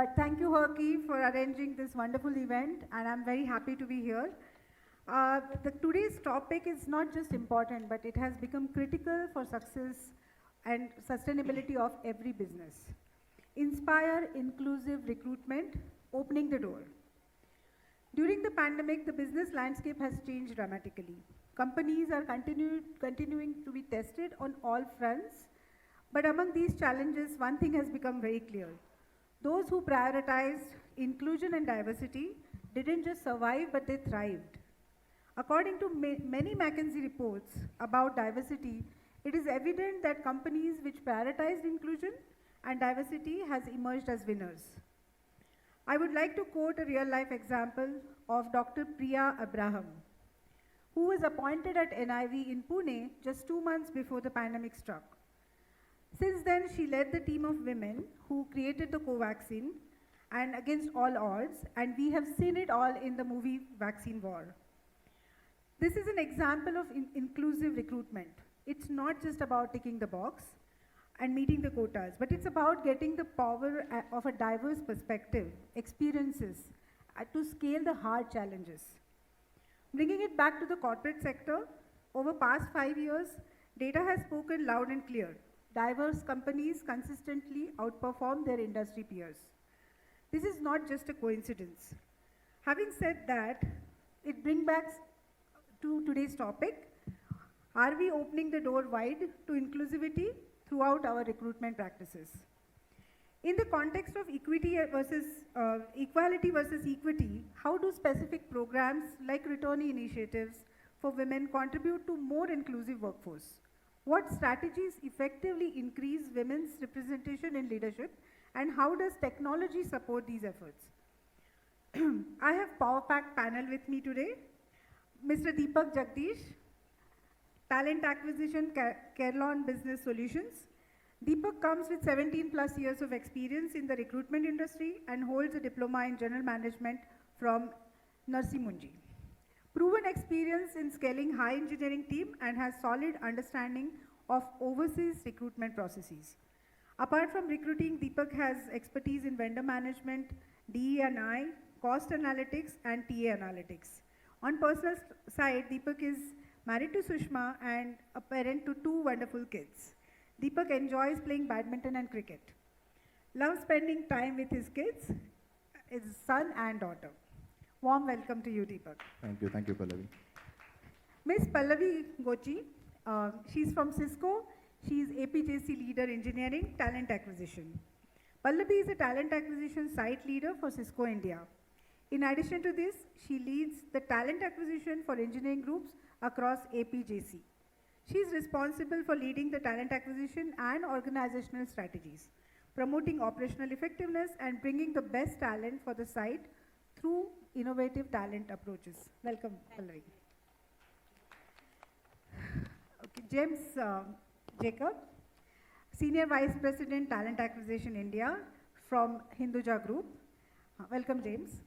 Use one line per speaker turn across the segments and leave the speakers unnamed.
But thank you, Herky, for arranging this wonderful event, and I'm very happy to be here. Today's topic is not just important, but it has become critical for success and sustainability of every business. Inspire inclusive recruitment, opening the door. During the pandemic, the business landscape has changed dramatically. Companies are continuing to be tested on all fronts, but among these challenges, one thing has become very clear. Those who prioritized inclusion and diversity didn't just survive, but they thrived. According to many McKinsey reports about diversity, it is evident that companies which prioritized inclusion and diversity has emerged as winners. I would like to quote a real-life example of Dr. Priya Abraham, who was appointed at NIV in Pune just 2 months before the pandemic struck. Since then, she led the team of women who created the Covaxin and against all odds, and we have seen it all in the movie Vaccine War. This is an example of inclusive recruitment. It's not just about ticking the box and meeting the quotas, but it's about getting the power of a diverse perspective, experiences, to scale the hard challenges. Bringing it back to the corporate sector, over past 5 years, data has spoken loud and clear. Diverse companies consistently outperform their industry peers. This is not just a coincidence. Having said that, it brings back to today's topic. Are we opening the door wide to inclusivity throughout our recruitment practices? In the context of equality versus equity, how do specific programs like returnee initiatives for women contribute to more inclusive workforce? What strategies effectively increase women's representation in leadership, and how does technology support these efforts? I have PowerPack panel with me today. Mr. Deepak Jagadish, Talent Acquisition, Carelon Business Solutions. Deepak comes with 17 plus years of experience in the recruitment industry and holds a diploma in general management from Narsi Munji. Proven experience in scaling high engineering team and has solid understanding of overseas recruitment processes. Apart from recruiting, Deepak has expertise in vendor management, DE&I, cost analytics, and TA analytics. On personal side, Deepak is married to Sushma and a parent to 2 wonderful kids. Deepak enjoys playing badminton and cricket. Loves spending time with his kids, his son and daughter. Warm welcome to you, Deepak.
Thank you, Pallabi.
Ms. Pallabi Gochhi, she's from Cisco. She's APJC Leader Engineering, Talent Acquisition. Pallabi is a talent acquisition site leader for Cisco India. In addition to this, she leads the talent acquisition for engineering groups across APJC. She is responsible for leading the talent acquisition and organizational strategies, promoting operational effectiveness and bringing the best talent for the site through innovative talent approaches. Welcome, Pallavi. Okay, James Jacob, Senior Vice President, Talent Acquisition India from Hinduja Group. Welcome, James.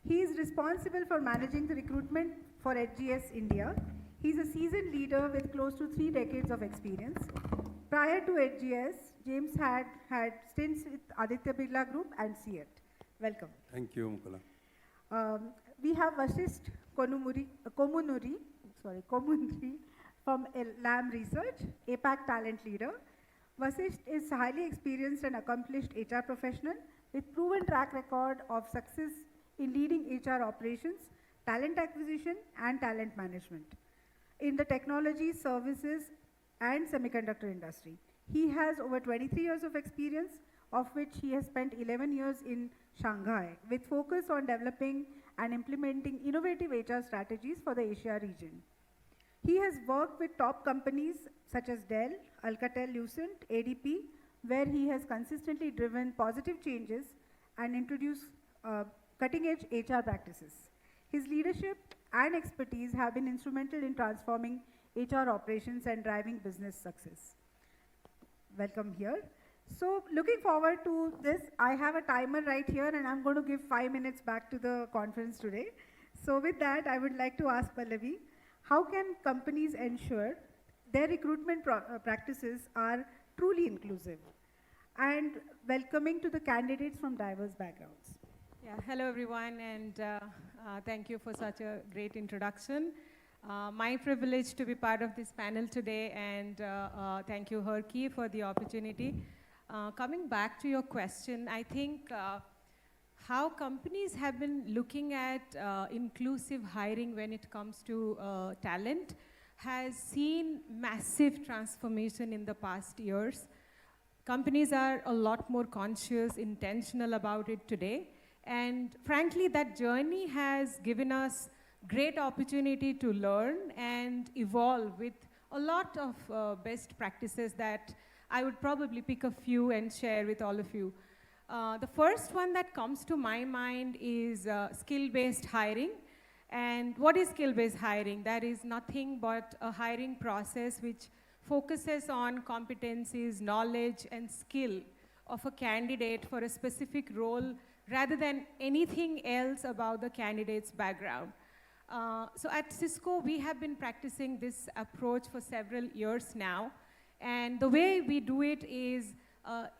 He is responsible for managing the recruitment for HGS India. He's a seasoned leader with close to 3 decades of experience. Prior to HGS, James had stints with Aditya Birla Group and CEAT. Welcome.
Thank you, Mukula.
We have Vashist Kommunuri from LAM Research, APAC talent leader. Vashist is highly experienced and accomplished HR professional with proven track record of success in leading HR operations, talent acquisition, and talent management in the technology, services, and semiconductor industry. He has over 23 years of experience, of which he has spent 11 years in Shanghai, with focus on developing and implementing innovative HR strategies for the Asia region. He has worked with top companies such as Dell, Alcatel-Lucent, ADP, where he has consistently driven positive changes and introduced cutting-edge HR practices. His leadership and expertise have been instrumental in transforming HR operations and driving business success. Welcome here. So looking forward to this, I have a timer right here and I'm going to give 5 minutes back to the conference today. So with that, I would like to ask Pallavi, how can companies ensure their recruitment practices are truly inclusive? and welcoming to the candidates from diverse backgrounds.
Yeah, hello everyone, and thank you for such a great introduction. My privilege to be part of this panel today, and thank you, Herky, for the opportunity. Coming back to your question, I think how companies have been looking at inclusive hiring when it comes to talent has seen massive transformation in the past years. Companies are a lot more conscious, intentional about it today. And frankly, that journey has given us great opportunity to learn and evolve with a lot of best practices that I would probably pick a few and share with all of you. The first one that comes to my mind is skill-based hiring. And what is skill-based hiring? That is nothing but a hiring process which focuses on competencies, knowledge, and skill of a candidate for a specific role rather than anything else about the candidate's background. So at Cisco, we have been practicing this approach for several years now. And the way we do it is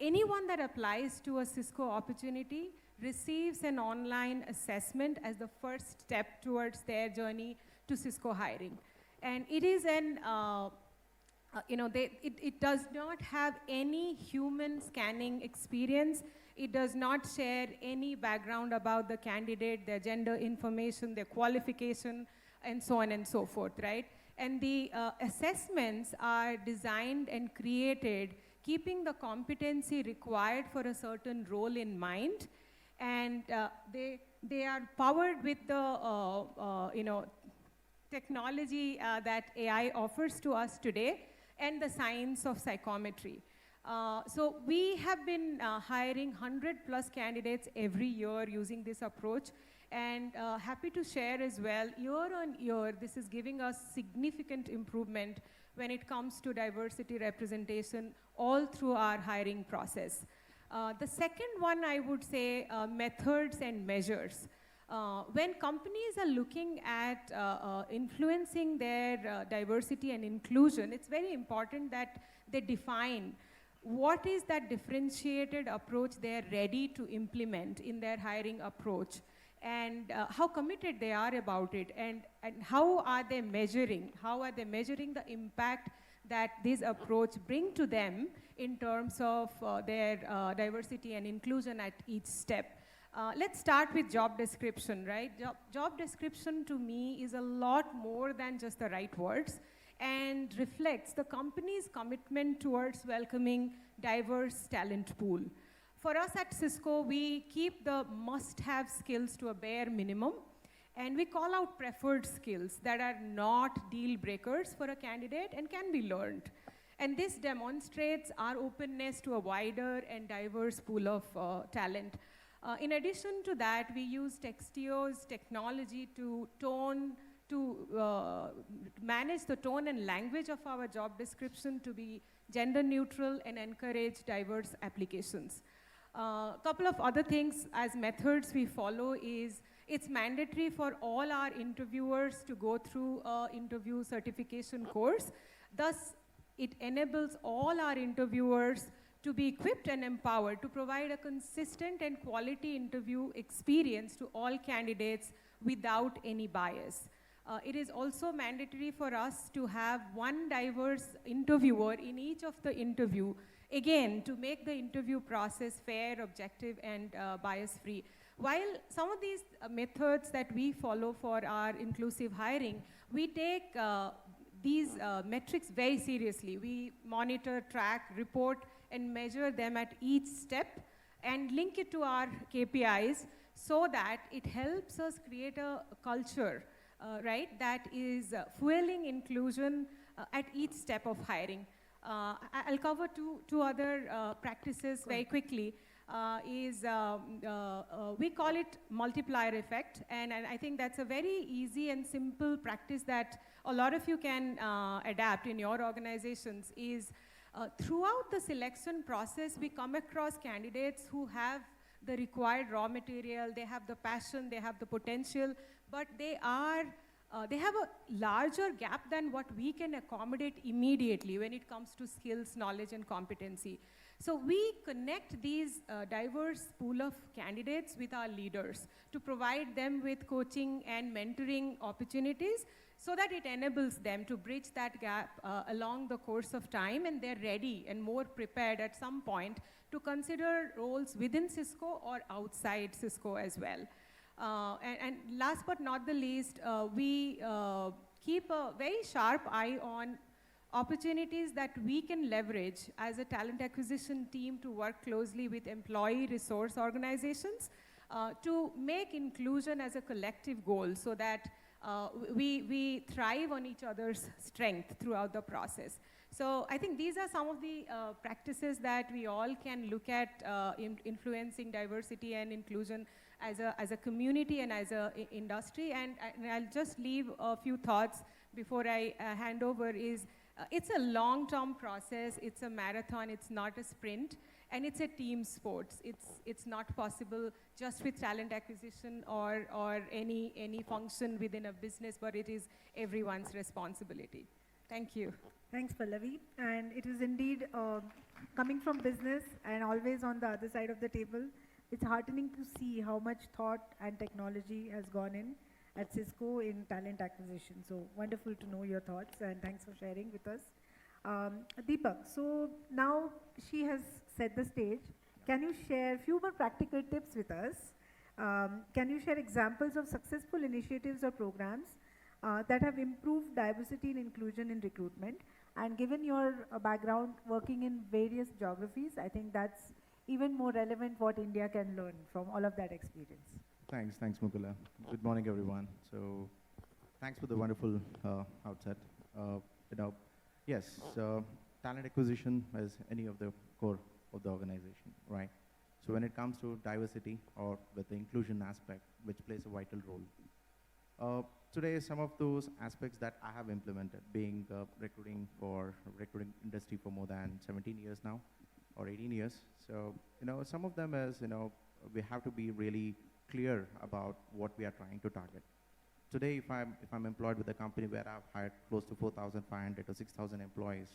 anyone that applies to a Cisco opportunity receives an online assessment as the first step towards their journey to Cisco hiring. And it is an it does not have any human scanning experience. It does not share any background about the candidate, their gender information, their qualification, and so on and so forth, right? And the assessments are designed and created keeping the competency required for a certain role in mind. And they are powered with the technology that AI offers to us today, and the science of psychometry. So we have been hiring 100+ candidates every year using this approach, and happy to share as well, year on year, this is giving us significant improvement when it comes to diversity representation all through our hiring process. The second one, I would say, methods and measures. When companies are looking at influencing their diversity and inclusion, it's very important that they define what is that differentiated approach they're ready to implement in their hiring approach, and how committed they are about it, and how are they measuring the impact that this approach bring to them in terms of their diversity and inclusion at each step. Let's start with job description, right? Job description to me is a lot more than just the right words and reflects the company's commitment towards welcoming diverse talent pool. For us at Cisco, we keep the must-have skills to a bare minimum, and we call out preferred skills that are not deal breakers for a candidate and can be learned. And this demonstrates our openness to a wider and diverse pool of talent. In addition to that, we use Textio's technology to manage the tone and language of our job description to be gender neutral and encourage diverse applications. Couple of other things as methods we follow is it's mandatory for all our interviewers to go through an interview certification course. Thus, it enables all our interviewers to be equipped and empowered to provide a consistent and quality interview experience to all candidates without any bias. It is also mandatory for us to have one diverse interviewer in each of the interview, again, to make the interview process fair, objective, and bias-free. While some of these methods that we follow for our inclusive hiring, we take these metrics very seriously. We monitor, track, report, and measure them at each step and link it to our KPIs so that it helps us create a culture, right, that is fueling inclusion at each step of hiring. I'll cover two other practices very quickly. We call it multiplier effect, and I think that's a very easy and simple practice that a lot of you can adapt in your organizations. Is throughout the selection process, we come across candidates who have the required raw material, they have the passion, they have the potential, but they are they have a larger gap than what we can accommodate immediately when it comes to skills, knowledge, and competency. So we connect these diverse pool of candidates with our leaders to provide them with coaching and mentoring opportunities so that it enables them to bridge that gap along the course of time, and they're ready and more prepared at some point to consider roles within Cisco or outside Cisco as well. And last but not the least, we keep a very sharp eye on opportunities that we can leverage as a talent acquisition team to work closely with employee resource organizations to make inclusion as a collective goal so that we thrive on each other's strength throughout the process. So I think these are some of the practices that we all can look at influencing diversity and inclusion as a community and as an industry. And I'll just leave a few thoughts before I hand over is, it's a long-term process, it's a marathon, it's not a sprint, and it's a team sport. It's not possible just with talent acquisition or any function within a business, but it is everyone's responsibility. Thank you.
Thanks, Pallavi. And it is indeed coming from business and always on the other side of the table, it's heartening to see how much thought and technology has gone in at Cisco in talent acquisition. So wonderful to know your thoughts, and thanks for sharing with us. Deepak, so now she has set the stage. Can you share a few more practical tips with us? Can you share examples of successful initiatives or programs that have improved diversity and inclusion in recruitment? And given your background working in various geographies, I think that's even more relevant what India can learn from all of that experience.
Thanks, Mukula. Good morning, everyone. So, thanks for the wonderful outset. Yes, talent acquisition is any of the core of the organization, right? So when it comes to diversity or with the inclusion aspect, which plays a vital role. Today, some of those aspects that I have implemented, being recruiting industry for more than 17 years now, or 18 years. So, some of them is, we have to be really clear about what we are trying to target. Today, if I'm employed with a company where I've hired close to 4,500 to 6,000 employees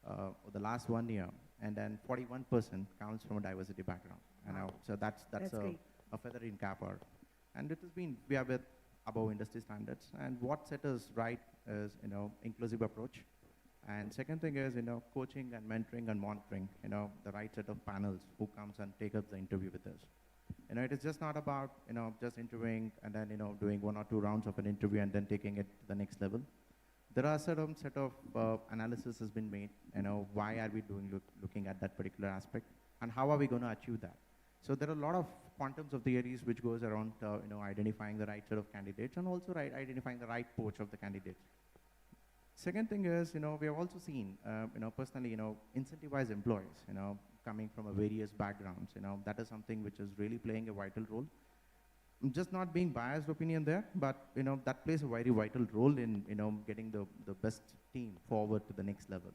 over the last 1 year, and then 41% comes from a diversity background. So that's a feather in cap. And it has been, we are with above industry standards. And what set us right is, inclusive approach. And second thing is, coaching and mentoring and monitoring, the right set of panels who comes and take up the interview with us. It is just not about, just interviewing and then, doing 1 or 2 rounds of an interview and then taking it to the next level. There are certain set of analysis has been made, why are we looking at that particular aspect and how are we going to achieve that? So there are a lot of quantums of theories which goes around, identifying the right set of candidates and also identifying the right poach of the candidates. Second thing is, we have also seen, personally, incentivize employees, coming from a various backgrounds, that is something which is really playing a vital role. I'm just not being biased opinion there, but, that plays a very vital role in, getting the best team forward to the next level.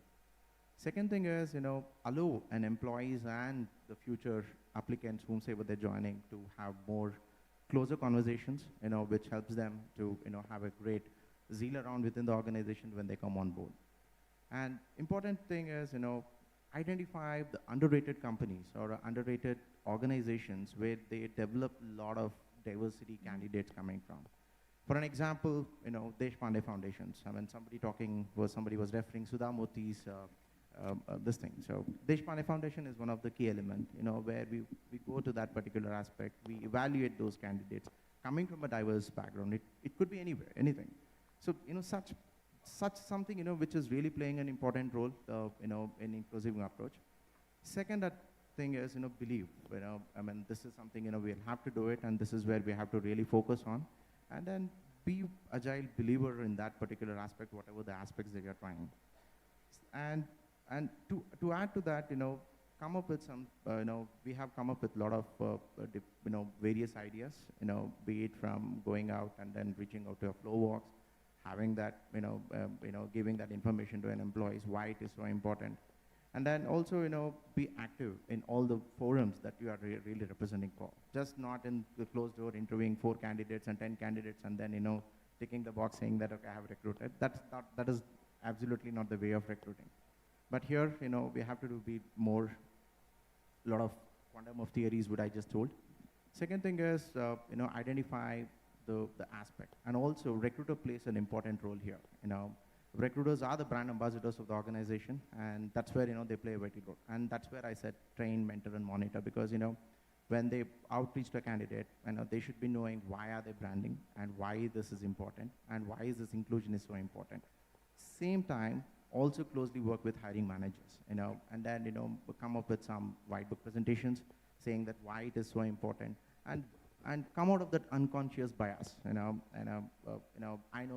Second thing is, allow an employees and the future applicants whomsoever they're joining to have more closer conversations, which helps them to, have a great zeal around within the organization when they come on board. And important thing is, identify the underrated companies or underrated organizations where they develop a lot of diversity candidates coming from. For an example, Deshpande Foundations. I mean, somebody was referring Sudha Moti's this thing. So Deshpande Foundation is one of the key elements, where we go to that particular aspect. We evaluate those candidates coming from a diverse background. It could be anywhere, anything. So, such something, which is really playing an important role, in inclusive approach. Second thing is, believe, I mean, this is something, we'll have to do it, and this is where we have to really focus on. And then be agile believer in that particular aspect, whatever the aspects that you're trying. And to add to that, come up with some, we have come up with a lot of, various ideas, be it from going out and then reaching out to a flow walks, having that, giving that information to an employees, why it is so important. And then also, be active in all the forums that you are really representing for. Just not in the closed door interviewing 4 candidates and 10 candidates and then, ticking the box saying that, okay, I have recruited. That is absolutely not the way of recruiting. But here, we have to be more, lot of quantum of theories what I just told. Second thing is, identify the aspect. And also, recruiter plays an important role here. Recruiters are the brand ambassadors of the organization, and that's where, they play a vital role. And that's where I said train, mentor, and monitor, because, when they outreach to a candidate, they should be knowing why are they branding and why this is important and why is this inclusion is so important. Same time, also closely work with hiring managers, and then, come up with some white book presentations saying that why it is so important, and come out of that unconscious bias, I know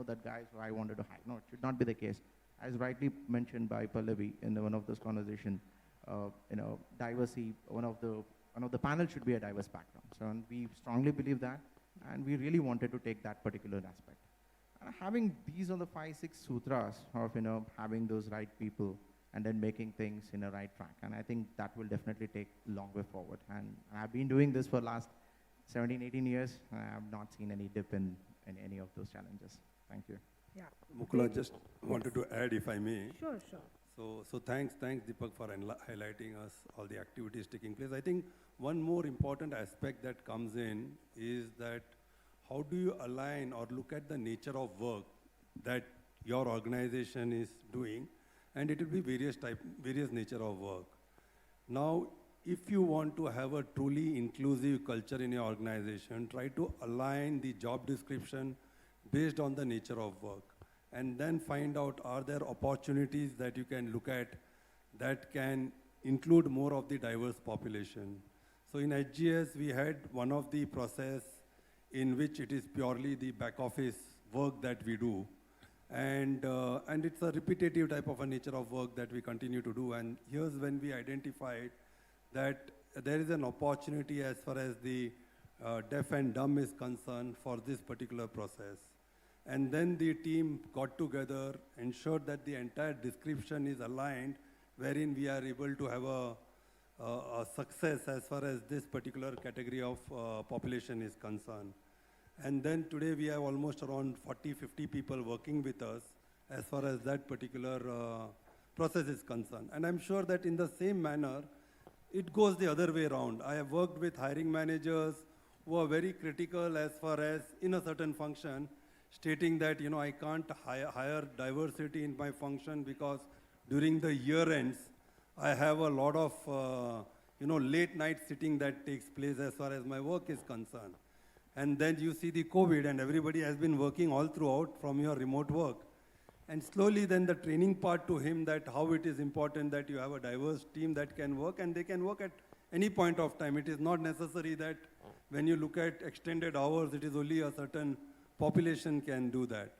that guys who I wanted to hire. No, it should not be the case. As rightly mentioned by Pallabi in one of those conversations, diversity, one of the panel should be a diverse background. So and we strongly believe that, and we really wanted to take that particular aspect. Having these are the 5-6 sutras of having those right people and then making things in a right track, and I think that will definitely take a long way forward. And I've been doing this for the last 17-18 years, and I have not seen any dip in any of those challenges. Thank you.
Yeah.
Mukula, just wanted to add, if I may.
Sure.
So thanks Deepak for highlighting us all the activities taking place. I think one more important aspect that comes in is that how do you align or look at the nature of work that your organization is doing, and it will be various nature of work. Now, if you want to have a truly inclusive culture in your organization, try to align the job description based on the nature of work, and then find out are there opportunities that you can look at that can include more of the diverse population. So in HGS, we had one of the process in which it is purely the back office work that we do. And it's a repetitive type of a nature of work that we continue to do. And here's when we identified that there is an opportunity as far as the deaf and dumb is concerned for this particular process. And then the team got together, ensured that the entire description is aligned, wherein we are able to have a success as far as this particular category of population is concerned. And then today we have almost around 40-50 people working with us as far as that particular process is concerned. And I'm sure that in the same manner, it goes the other way around. I have worked with hiring managers who are very critical as far as in a certain function, stating that, I can't hire diversity in my function because during the year ends, I have a lot of, late night sitting that takes place as far as my work is concerned. And then you see the COVID, and everybody has been working all throughout from your remote work. And slowly then the training part to him that how it is important that you have a diverse team that can work, and they can work at any point of time. It is not necessary that when you look at extended hours, it is only a certain population can do that.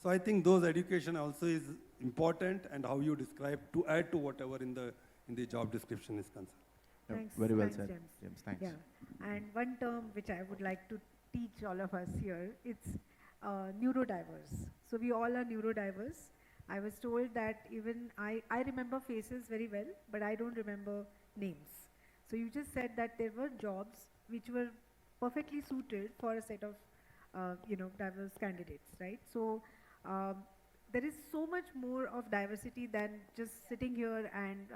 So I think those education also is important, and how you describe to add to whatever in the job description is concerned.
Yeah,
Thanks.
very well
Thanks,
said,
James.
James. Thanks.
Yeah, and one term which I would like to teach all of us here, it's neurodiverse. So we all are neurodiverse. I was told that even I remember faces very well, but I don't remember names. So you just said that there were jobs which were perfectly suited for a set of diverse candidates, right? So there is so much more of diversity than just sitting here and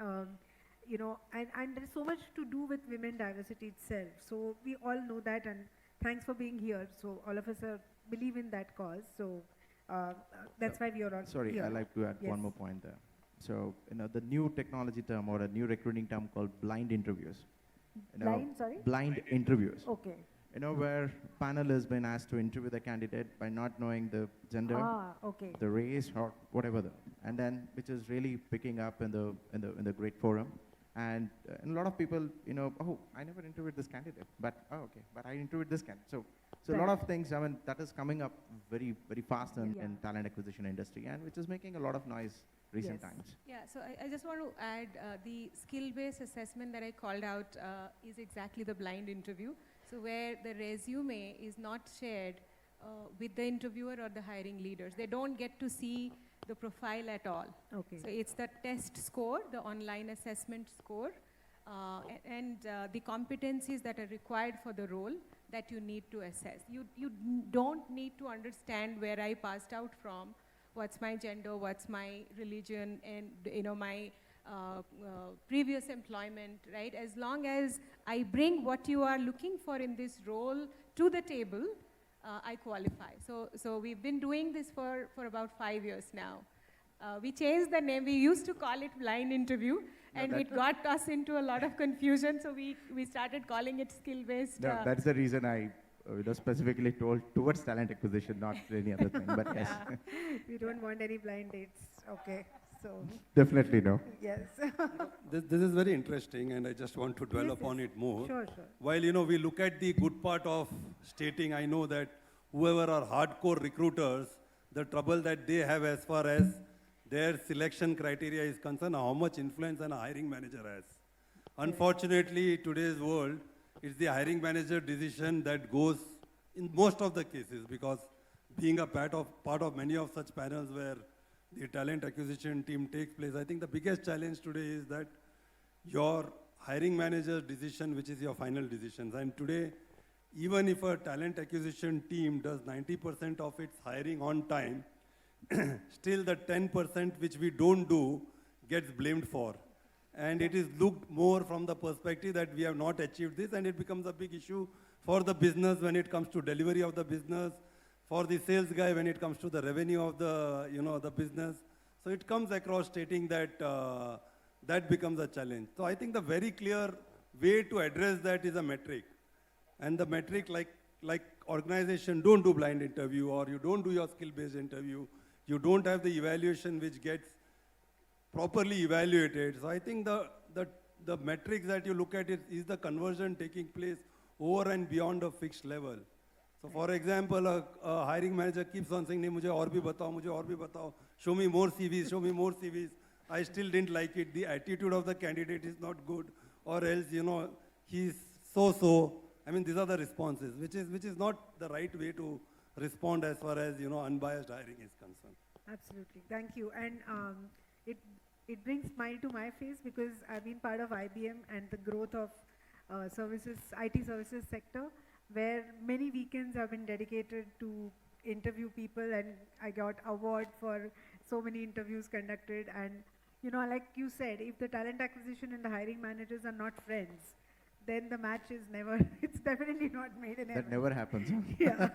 and there is so much to do with women diversity itself. So we all know that, and thanks for being here. So all of us believe in that cause. So that's why we are all
Sorry,
here.
I'd like to add one more point there. So, the new technology term or a new recruiting term called blind interviews. Blind interviews.
Okay.
Where panel has been asked to interview the candidate by not knowing the gender,
Okay.
the race, or whatever, and then which is really picking up in the great forum. And a lot of people, oh, I never interviewed this candidate, but I interviewed this candidate. So a lot of things, that is coming up very, very fast in talent acquisition industry, and which is making a lot of noise recent times.
Yeah, so I just want to add the skill-based assessment that I called out is exactly the blind interview. So where the resume is not shared with the interviewer or the hiring leaders. They don't get to see the profile at all.
Okay.
So it's the test score, the online assessment score, and the competencies that are required for the role that you need to assess. You don't need to understand where I passed out from, what's my gender, what's my religion, and my previous employment, right? As long as I bring what you are looking for in this role to the table, I qualify. So we've been doing this for about 5 years now. We changed the name. We used to call it blind interview, and it got us into a lot of confusion, so we started calling it skill-based.
No, that's the reason I specifically told towards talent acquisition, not any other thing, but yes.
We don't want any blind dates. Okay, so.
Definitely no.
Yes.
This is very interesting, and I just want to dwell upon it more.
Sure.
While, we look at the good part of stating, I know that whoever are hardcore recruiters, the trouble that they have as far as their selection criteria is concerned, how much influence an hiring manager has. Unfortunately, today's world, it's the hiring manager decision that goes in most of the cases, because being a part of many of such panels where the talent acquisition team takes place, I think the biggest challenge today is that your hiring manager's decision, which is your final decisions. And today, even if a talent acquisition team does 90% of its hiring on time, still the 10% which we don't do gets blamed for. And it is looked more from the perspective that we have not achieved this, and it becomes a big issue for the business when it comes to delivery of the business, for the sales guy when it comes to the revenue of the, the business. So it comes across stating that that becomes a challenge. So I think the very clear way to address that is a metric. And the metric, like organization don't do blind interview, or you don't do your skill-based interview, you don't have the evaluation which gets properly evaluated. So I think the metrics that you look at is the conversion taking place over and beyond a fixed level. So for example, a hiring manager keeps on saying, "Mujhe aur bhi batao, show me more CVs. I still didn't like it. The attitude of the candidate is not good, or else, he's so. I mean, these are the responses, which is not the right way to respond as far as, unbiased hiring is concerned.
Absolutely, thank you. And it brings smile to my face, because I've been part of IBM and the growth of IT services sector, where many weekends have been dedicated to interview people, and I got award for so many interviews conducted. And like you said, if the talent acquisition and the hiring managers are not friends, then the match is never, it's definitely not made in heaven.
That never happens. Huh?
Yeah.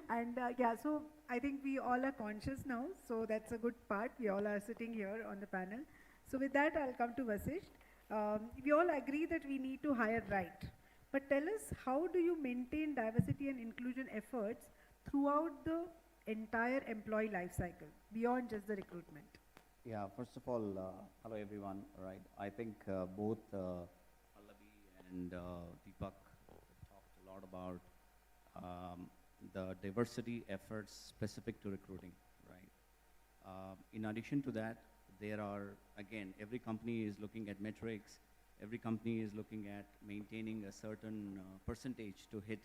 And so I think we all are conscious now, so that's a good part. We all are sitting here on the panel. So with that, I'll come to Vashist. We all agree that we need to hire right. But tell us, how do you maintain diversity and inclusion efforts throughout the entire employee life cycle, beyond just the recruitment?
Yeah, first of all, hello everyone, right? I think both Pallabi and Deepak talked a lot about the diversity efforts specific to recruiting, right? In addition to that, there are, again, every company is looking at metrics, every company is looking at maintaining a certain percentage to hit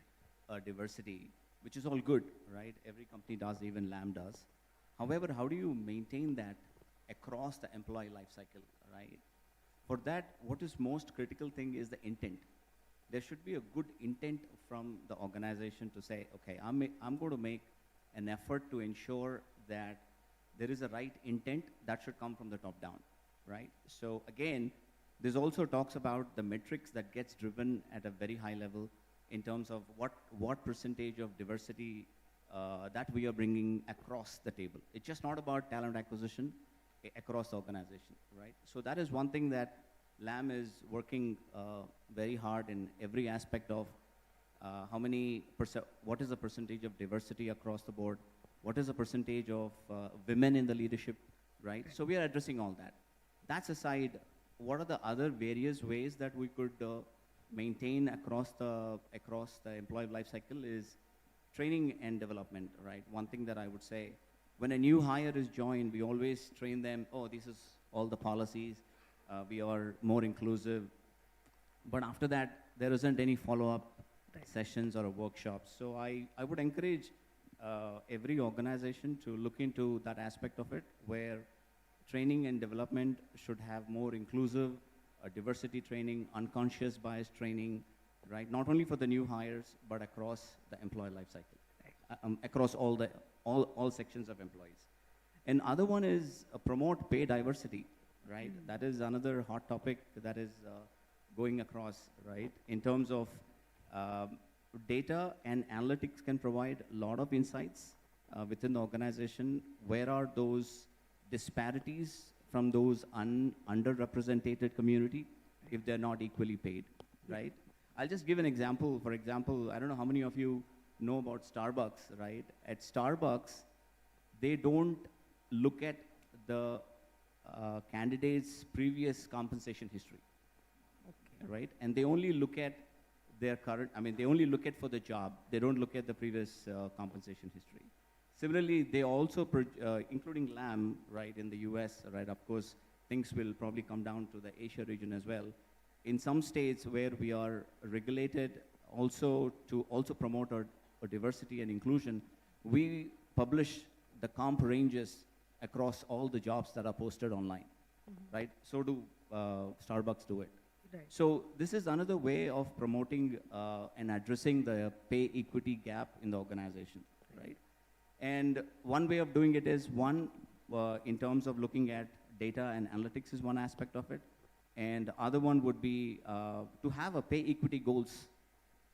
diversity, which is all good, right? Every company does, even LAM does. However, how do you maintain that across the employee life cycle, right? For that, what is most critical thing is the intent. There should be a good intent from the organization to say, okay, I'm going to make an effort to ensure that there is a right intent that should come from the top down, right? So again, this also talks about the metrics that gets driven at a very high level in terms of what percentage of diversity that we are bringing across the table. It's just not about talent acquisition across the organization, right? So that is one thing that LAM is working very hard in every aspect of what is the percentage of diversity across the board, what is the percentage of women in the leadership, right? So we are addressing all that. That's aside, what are the other various ways that we could maintain across the employee life cycle is training and development, right? One thing that I would say, when a new hire is joined, we always train them, oh, this is all the policies, we are more inclusive. But after that, there isn't any follow-up sessions or workshops. So I would encourage every organization to look into that aspect of it, where training and development should have more inclusive diversity training, unconscious bias training, right? Not only for the new hires, but across the employee life cycle, across all sections of employees. And other one is promote pay diversity, right? That is another hot topic that is going across, right? In terms of data and analytics can provide a lot of insights within the organization. Where are those disparities from those underrepresented community if they're not equally paid, right? I'll just give an example. For example, I don't know how many of you know about Starbucks, right? At Starbucks, they don't look at the candidate's previous compensation history, right? And they only look at their current, they only look at for the job. They don't look at the previous compensation history. Similarly, they also, including LAM, right, in the US, right, of course, things will probably come down to the Asia region as well. In some states where we are regulated also to promote our diversity and inclusion, we publish the comp ranges across all the jobs that are posted online, right? So do Starbucks do it.
Right.
So this is another way of promoting and addressing the pay equity gap in the organization, right? And one way of doing it is in terms of looking at data and analytics is one aspect of it. And the other one would be to have a pay equity goals,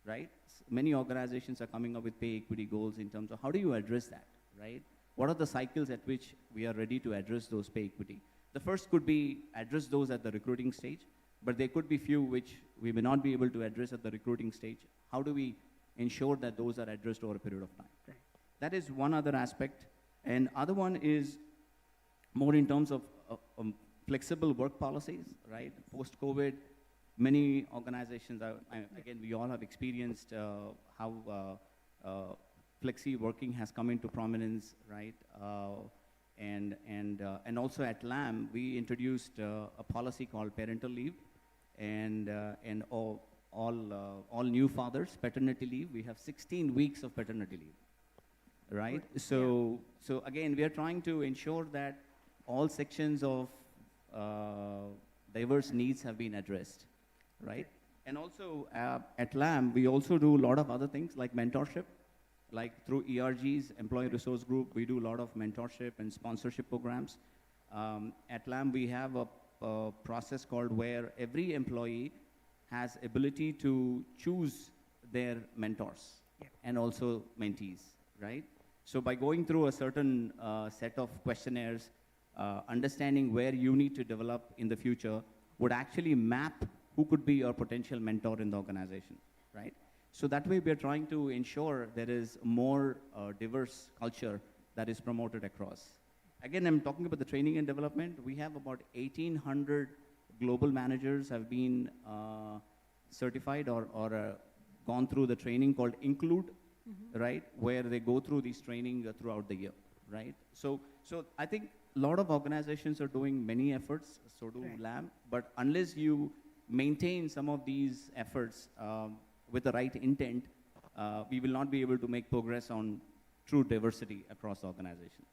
right? Many organizations are coming up with pay equity goals in terms of how do you address that, right? What are the cycles at which we are ready to address those pay equity? The first could be address those at the recruiting stage, but there could be few which we may not be able to address at the recruiting stage. How do we ensure that those are addressed over a period of time?
Right.
That is one other aspect. And other one is more in terms of flexible work policies, right? Post-COVID, many organizations, again, we all have experienced how flexi working has come into prominence, right? And also at LAM, we introduced a policy called parental leave, and all new fathers, paternity leave. We have 16 weeks of paternity leave, right? So again, we are trying to ensure that all sections of diverse needs have been addressed, right? And also at LAM, we also do a lot of other things like mentorship, like through ERGs, Employee Resource Group, we do a lot of mentorship and sponsorship programs. At LAM, we have a process called where every employee has ability to choose their mentors and also mentees, right? So by going through a certain set of questionnaires, understanding where you need to develop in the future would actually map who could be your potential mentor in the organization, right? So that way we are trying to ensure there is more diverse culture that is promoted across. Again, I'm talking about the training and development. We have about 1,800 global managers have been certified or gone through the training called Include, right? Where they go through these training throughout the year, right? So I think a lot of organizations are doing many efforts, so do LAM, but unless you maintain some of these efforts with the right intent, we will not be able to make progress on true diversity across the organization.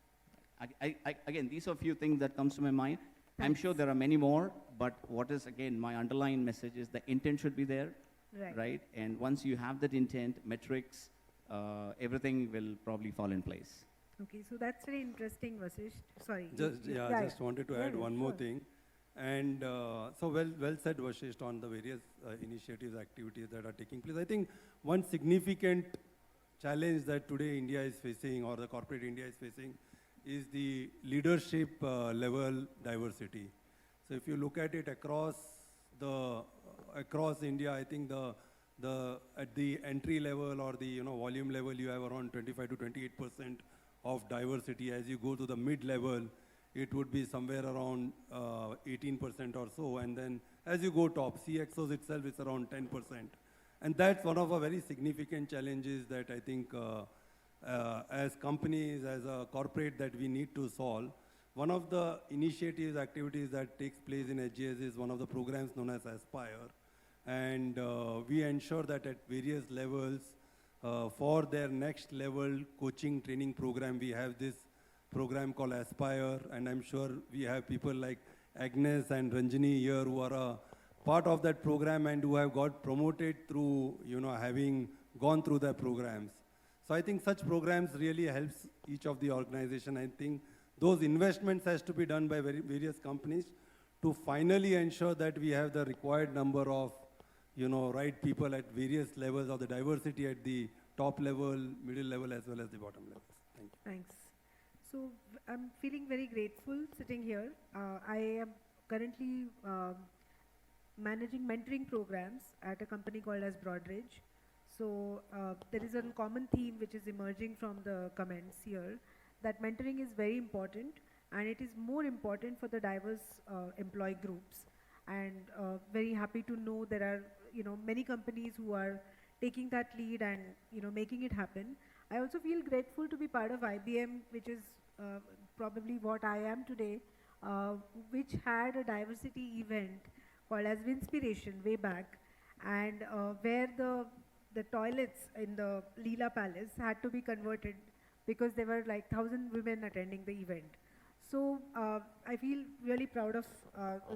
Again, these are a few things that comes to my mind. I'm sure there are many more, but what is, again, my underlying message is the intent should be there, right? And once you have that intent, metrics, everything will probably fall in place.
Okay, so that's very interesting, Vashist. Sorry.
Just wanted to add one more thing. And so well said, Vashist, on the various initiatives, activities that are taking place. I think one significant challenge that today India is facing, or the corporate India is facing, is the leadership level diversity. So if you look at it across India, I think at the entry level or the volume level, you have around 25 to 28% of diversity. As you go to the mid level, it would be somewhere around 18% or so. And then as you go top, CXOs itself is around 10%. And that's one of our very significant challenges that I think as companies, as a corporate, that we need to solve. One of the initiatives, activities that takes place in HGS is one of the programs known as Aspire. And we ensure that at various levels, for their next level coaching training program, we have this program called Aspire, and I'm sure we have people like Agnes and Ranjini here who are part of that program and who have got promoted through, having gone through their programs. So I think such programs really helps each of the organization. I think those investments has to be done by various companies to finally ensure that we have the required number of, right people at various levels of the diversity at the top level, middle level, as well as the bottom levels. Thank you.
Thanks. So I'm feeling very grateful sitting here. I am currently managing mentoring programs at a company called as Broadridge. So there is a common theme which is emerging from the comments here, that mentoring is very important, and it is more important for the diverse employee groups. And very happy to know there are many companies who are taking that lead and making it happen. I also feel grateful to be part of IBM, which is probably what I am today, which had a diversity event called as Winspiration way back, and where the toilets in the Leela Palace had to be converted because there were like 1,000 women attending the event. So I feel really proud of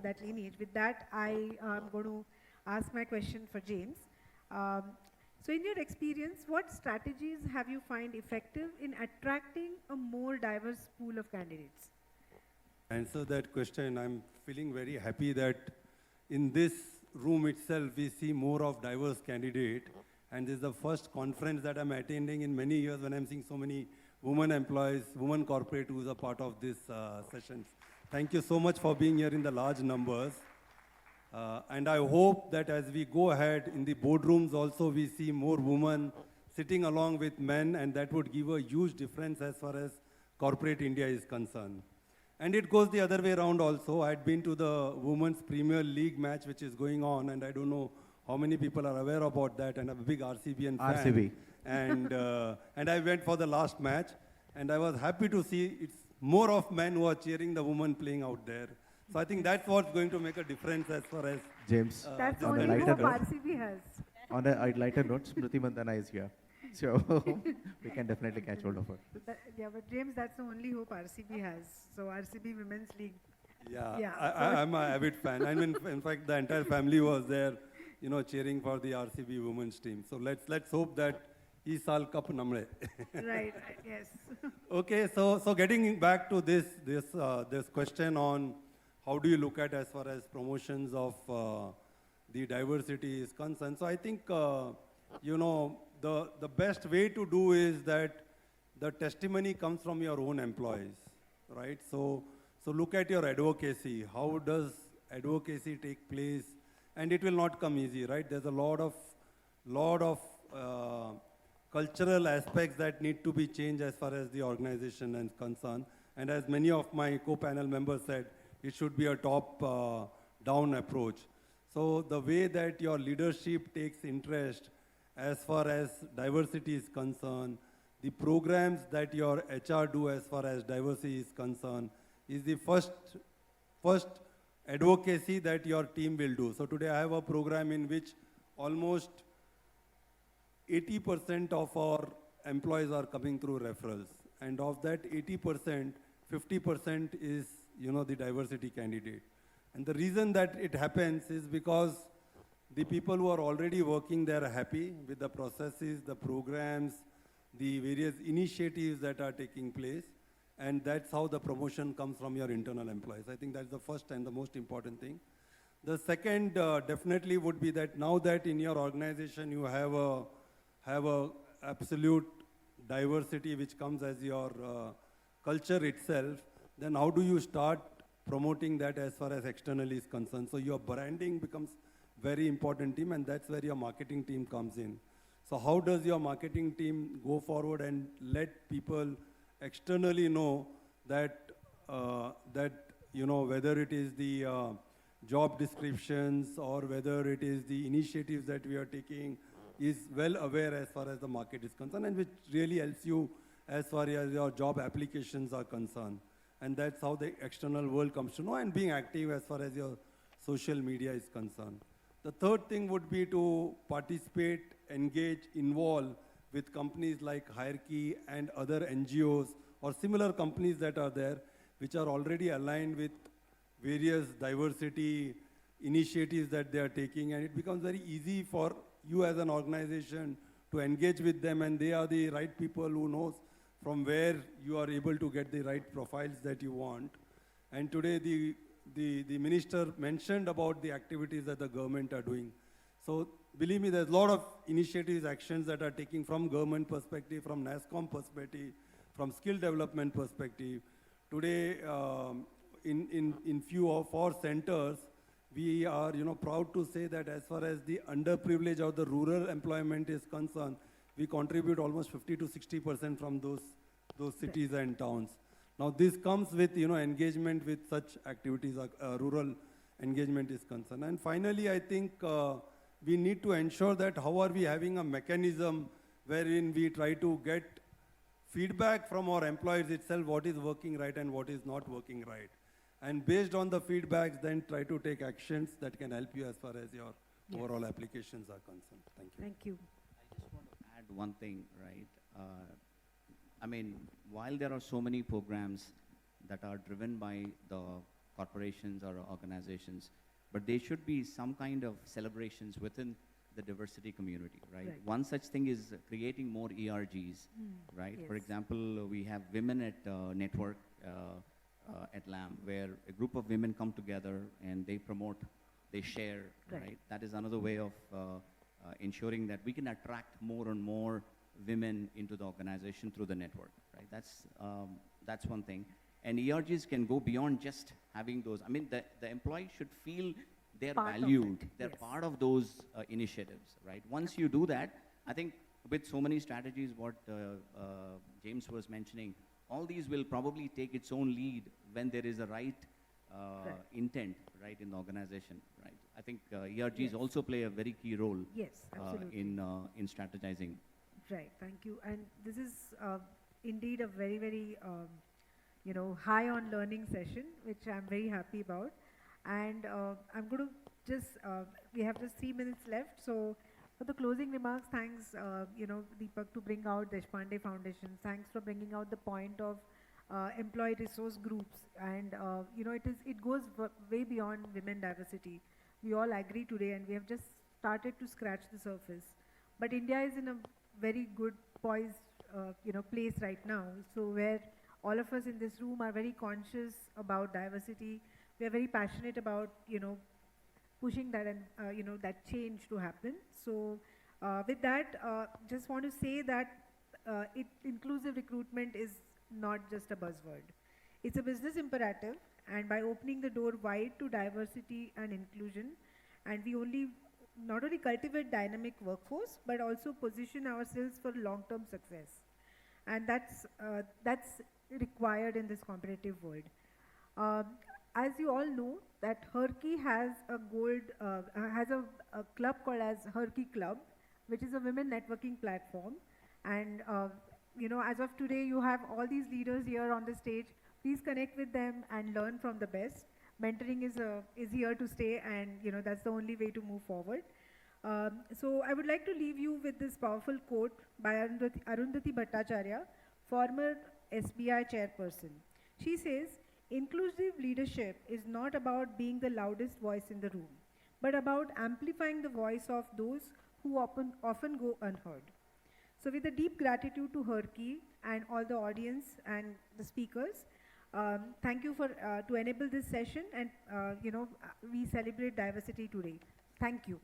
that lineage. With that, I am going to ask my question for James. So in your experience, what strategies have you find effective in attracting a more diverse pool of candidates?
Answer that question. I'm feeling very happy that in this room itself, we see more of diverse candidate. And this is the first conference that I'm attending in many years when I'm seeing so many women employees, women corporate who's a part of this sessions. Thank you so much for being here in the large numbers. And I hope that as we go ahead in the boardrooms also, we see more women sitting along with men, and that would give a huge difference as far as corporate India is concerned. And it goes the other way around also. I had been to the Women's Premier League match, which is going on, and I don't know how many people are aware about that, and I'm a big RCBN fan.
RCB.
And I went for the last match, and I was happy to see it's more of men who are cheering the women playing out there. So I think that's what's going to make a difference as far as...
James,
That's
on a
only
lighter
hope
note,
RCB has.
on a lighter note, Smriti Mandhana is here. So we can definitely catch hold of her.
Yeah, but James, that's the only hope RCB has. So RCB Women's League.
Yeah. I'm an avid fan. I mean, in fact, the entire family was there, cheering for the RCB women's team. So let's hope that is saal cup namre.
Right, yes.
Okay, so getting back to this question on how do you look at as far as promotions of the diversity is concerned. So I think, the best way to do is that the testimony comes from your own employees, right? So look at your advocacy. How does advocacy take place? And it will not come easy, right? There's a lot of cultural aspects that need to be changed as far as the organization is concerned. And as many of my co-panel members said, it should be a top-down approach. So the way that your leadership takes interest as far as diversity is concerned, the programs that your HR do as far as diversity is concerned, is the first advocacy that your team will do. So today I have a program in which almost 80% of our employees are coming through referrals. And of that 80%, 50% is, the diversity candidate. And the reason that it happens is because the people who are already working there are happy with the processes, the programs, the various initiatives that are taking place. And that's how the promotion comes from your internal employees. I think that's the first and the most important thing. The second definitely would be that now that in your organization you have a absolute diversity which comes as your culture itself, then how do you start promoting that as far as externally is concerned? So your branding becomes very important team, and that's where your marketing team comes in. So how does your marketing team go forward and let people externally know that, whether it is the job descriptions or whether it is the initiatives that we are taking is well aware as far as the market is concerned, and which really helps you as far as your job applications are concerned. And that's how the external world comes to know, and being active as far as your social media is concerned. The third thing would be to participate, engage, involve with companies like Hierarchy and other NGOs or similar companies that are there, which are already aligned with various diversity initiatives that they are taking, and it becomes very easy for you as an organization to engage with them, and they are the right people who knows from where you are able to get the right profiles that you want. And today the minister mentioned about the activities that the government are doing. So believe me, there's a lot of initiatives, actions that are taking from government perspective, from NASSCOM perspective, from skill development perspective. Today, in few of our centers, we are proud to say that as far as the underprivileged or the rural employment is concerned, we contribute almost 50 to 60% from those cities and towns. Now this comes with engagement with such activities, rural engagement is concerned. And finally, I think we need to ensure that how are we having a mechanism wherein we try to get feedback from our employees itself, what is working right and what is not working right. And based on the feedbacks, then try to take actions that can help you as far as your overall applications are concerned. Thank you.
Thank you.
I just want to add one thing, right? I mean, while there are so many programs that are driven by the corporations or organizations, but there should be some kind of celebrations within the diversity community, right? One such thing is creating more ERGs, right?
Yes.
For example, we have Women at Network at LAM, where a group of women come together and they promote, they share, right? That is another way of ensuring that we can attract more and more women into the organization through the network, right? That's one thing. And ERGs can go beyond just having those. I mean, the employee should feel they're valued, they're part of those initiatives, right? Once you do that, I think with so many strategies, what James was mentioning, all these will probably take its own lead when there is a right intent, right, in the organization, right? I think ERGs also play a very key role in strategizing.
Right, thank you. And this is indeed a very, very, high on learning session, which I'm very happy about. And I'm going to just, we have just 3 minutes left. So for the closing remarks, thanks, Deepak, to bring out Deshpande Foundation. Thanks for bringing out the point of employee resource groups. And, it goes way beyond women diversity. We all agree today, and we have just started to scratch the surface. But India is in a very good poised, place right now. So where all of us in this room are very conscious about diversity. We are very passionate about, pushing that and, that change to happen. So with that, just want to say that inclusive recruitment is not just a buzzword. It's a business imperative, and by opening the door wide to diversity and inclusion, and we not only cultivate dynamic workforce, but also position ourselves for long-term success. And that's required in this competitive world. As you all know, that HERkey has a club called as HERkey Club, which is a women networking platform. And as of today, you have all these leaders here on the stage. Please connect with them and learn from the best. Mentoring is here to stay, and that's the only way to move forward. So I would like to leave you with this powerful quote by Arundhati Bhattacharya, former SBI chairperson. She says, "Inclusive leadership is not about being the loudest voice in the room, but about amplifying the voice of those who often go unheard." So with a deep gratitude to HERkey and all the audience and the speakers, thank you for to enable this session, and we celebrate diversity today. Thank you.